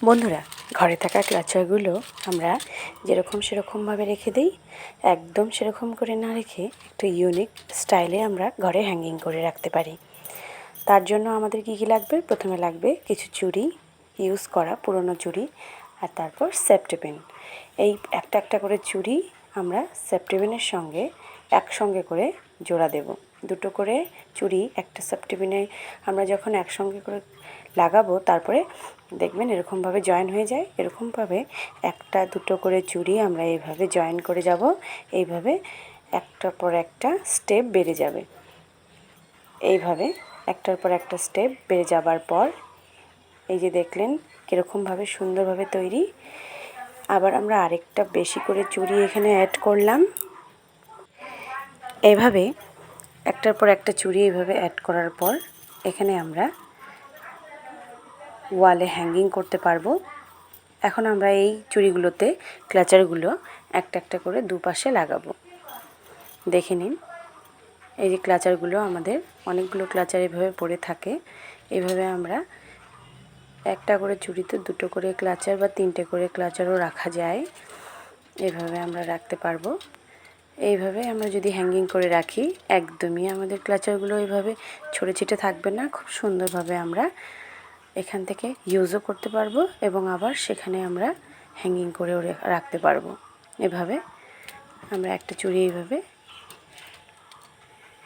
বন্ধুরা, ঘরে থাকা ক্লাচারগুলো আমরা যেরকম সেরকমভাবে রেখে দিই, একদম সেরকম করে না রেখে একটু ইউনিক স্টাইলে আমরা ঘরে হ্যাঙ্গিং করে রাখতে পারি। তার জন্য আমাদের কী কী লাগবে? প্রথমে লাগবে কিছু চুড়ি, ইউজ করা পুরনো চুড়ি, আর তারপর সেফটি পিন। এই একটা একটা করে চুড়ি আমরা সেফটি পিনের সঙ্গে একসঙ্গে করে জোড়া দেব। দুটো করে চুড়ি একটা সেফটি পিনে আমরা যখন একসঙ্গে করে লাগাবো, তারপরে দেখবেন এরকমভাবে জয়েন হয়ে যায়। এরকমভাবে একটা দুটো করে চুড়ি আমরা এইভাবে জয়েন করে যাব। এইভাবে একটার পর একটা স্টেপ বেড়ে যাবে। এইভাবে একটার পর একটা স্টেপ বেড়ে যাবার পর এই যে দেখলেন কীরকমভাবে সুন্দরভাবে তৈরি। আবার আমরা আরেকটা বেশি করে চুড়ি এখানে অ্যাড করলাম। এইভাবে একটার পর একটা চুড়ি এইভাবে অ্যাড করার পর এখানে আমরা ওয়ালে হ্যাঙ্গিং করতে পারবো। এখন আমরা এই চুড়িগুলোতে ক্লাচারগুলো একটা একটা করে দুপাশে লাগাবো। দেখে নিন, এই যে ক্লাচারগুলো আমাদের অনেকগুলো ক্লাচার এভাবে পড়ে থাকে। এভাবে আমরা একটা করে চুড়িতে দুটো করে ক্লাচার বা তিনটে করে ক্লাচারও রাখা যায়। এভাবে আমরা রাখতে পারবো। এইভাবে আমরা যদি হ্যাঙ্গিং করে রাখি, একদমই আমাদের ক্লাচারগুলো এইভাবে ছড়ে ছিটে থাকবে না। খুব সুন্দরভাবে আমরা এখান থেকে ইউজও করতে পারবো এবং আবার সেখানে আমরা হ্যাঙ্গিং করেও রাখতে পারবো। এভাবে আমরা একটা চুড়ি এইভাবে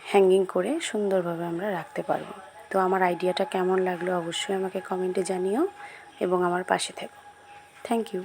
হ্যাঙ্গিং করে সুন্দরভাবে আমরা রাখতে পারবো। তো আমার আইডিয়াটা কেমন লাগলো অবশ্যই আমাকে কমেন্টে জানিও এবং আমার পাশে থেকো। Thank you.